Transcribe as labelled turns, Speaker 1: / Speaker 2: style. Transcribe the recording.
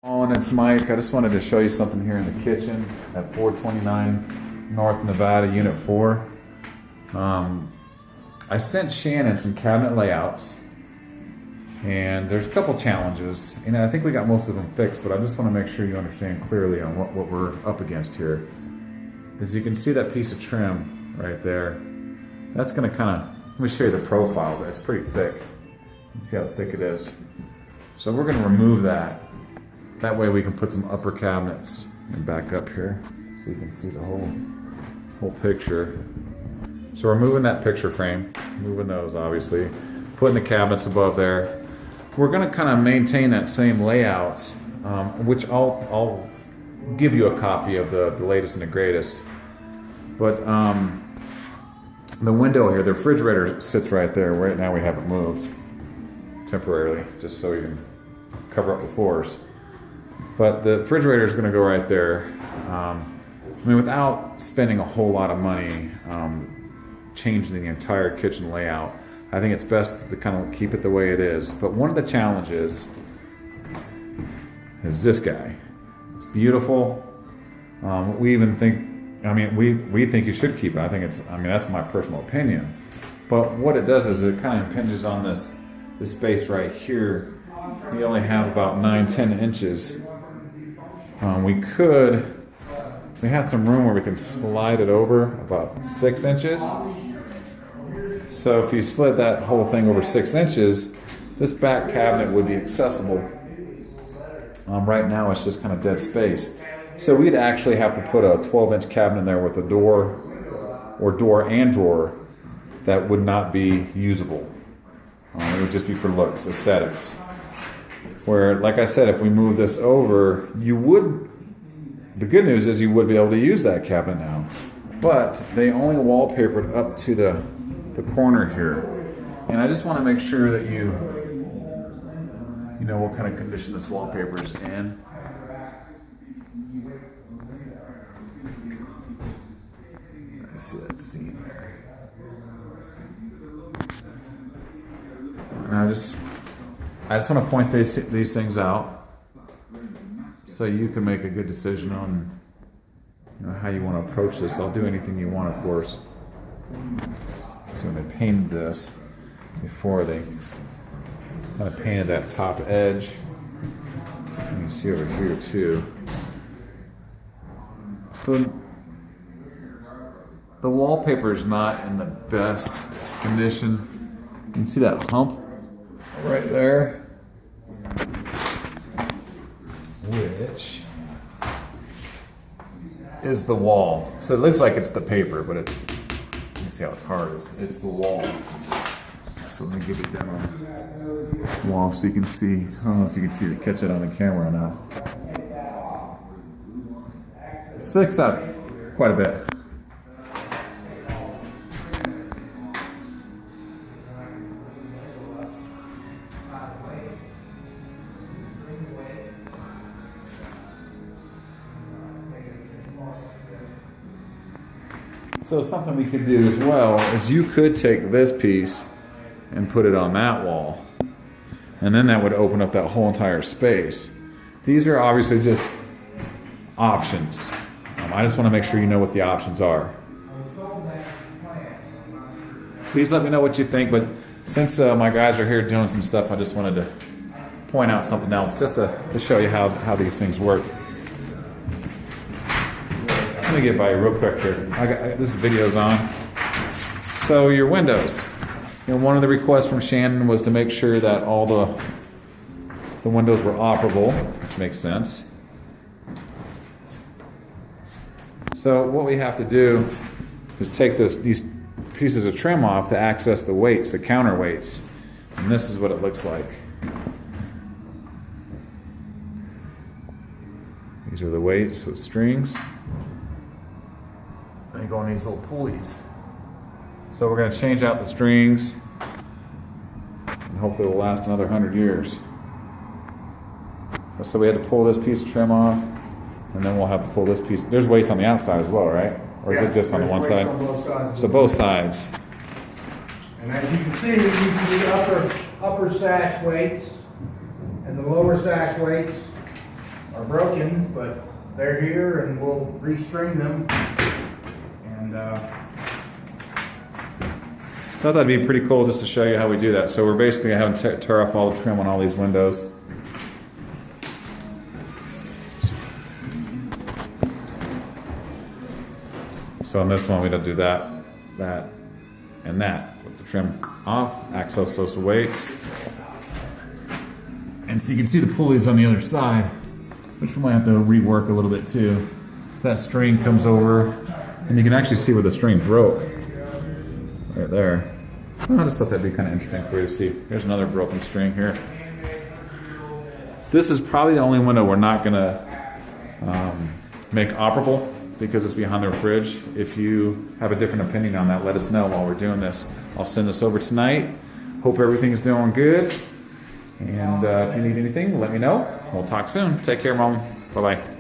Speaker 1: And it's Mike. I just wanted to show you something here in the kitchen at 429 North Nevada, Unit 4. I sent Shannon some cabinet layouts, and there's a couple challenges. I think we got most of them fixed, but I just want to make sure you understand clearly on what we're up against here. As you can see that piece of trim right there, that's going to kind of, let me show you the profile, but it's pretty thick. You can see how thick it is. So we're going to remove that. That way we can put some upper cabinets and back up here so you can see the whole picture. So we're moving that picture frame, moving those obviously, putting the cabinets above there. We're going to kind of maintain that same layout, which I'll give you a copy of the latest and the greatest. But the window here, the refrigerator sits right there. Right now we have it moved temporarily, just so you can cover up the floors. But the refrigerator is going to go right there. Without spending a whole lot of money changing the entire kitchen layout, I think it's best to kind of keep it the way it is. But one of the challenges is this guy. It's beautiful. We even think, we think you should keep it. I think that's my personal opinion. But what it does is it kind of impinges on this space right here. You only have about 9-10 inches. We have some room where we can slide it over about 6 inches. So if you slid that whole thing over 6 inches, this back cabinet would be accessible. Right now it's just kind of dead space. So we'd actually have to put a 12-inch cabinet in there with a door, or door and drawer, that would not be usable. It would just be for looks, aesthetics. Where, like I said, if we move this over, the good news is you would be able to use that cabinet now. But they only wallpapered up to the corner here. And I just want to make sure that you know what kind of condition this wallpaper is in. I see that seam there. And I just want to point these things out so you can make a good decision on how you want to approach this. I'll do anything you want, of course. So when they painted this before, they kind of painted that top edge. You can see over here too. So the wallpaper is not in the best condition. You can see that hump right there, which is the wall. So it looks like it's the paper, but you can see how it's hard. It's the wall. So let me give you a demo. Wall, so you can see. I don't know if you can see catch it on the camera or not. Sticks up quite a bit. So something we could do as well is you could take this piece and put it on that wall, and then that would open up that whole entire space. These are obviously just options. I just want to make sure you know what the options are. Please let me know what you think, but since my guys are here doing some stuff, I just wanted to point out something else just to show you how these things work. Let me get by you real quick here. This video's on. So your windows. One of the requests from Shannon was to make sure that all the windows were operable, which makes sense. So what we have to do is take these pieces of trim off to access the weights, the counterweights. And this is what it looks like. These are the weights with strings. They go on these little pulleys. So we're going to change out the strings, and hopefully it will last another 100 years. So we had to pull this piece of trim off, and then we'll have to pull this piece. There's weights on the outside as well, right? Or is it just on the one side?
Speaker 2: On both sides.
Speaker 1: So both sides.
Speaker 2: And as you can see, these are the upper sash weights and the lower sash weights. are broken, but they're here and we'll restring them. And
Speaker 1: Thought that'd be pretty cool just to show you how we do that. So we're basically having to tear off all the trim on all these windows. So on this one, we don't do that, that, and that. With the trim off, access those weights. And so you can see the pulleys on the other side, which we might have to rework a little bit too. So that string comes over, and you can actually see where the string broke. Right there. I just thought that'd be kind of interesting for you to see. Here's another broken string here. This is probably the only window we're not gonna make operable because it's behind the fridge. If you have a different opinion on that, let us know while we're doing this. I'll send this over tonight. Hope everything is doing good. And if you need anything, let me know. We'll talk soon. Take care, Mom. Bye-bye.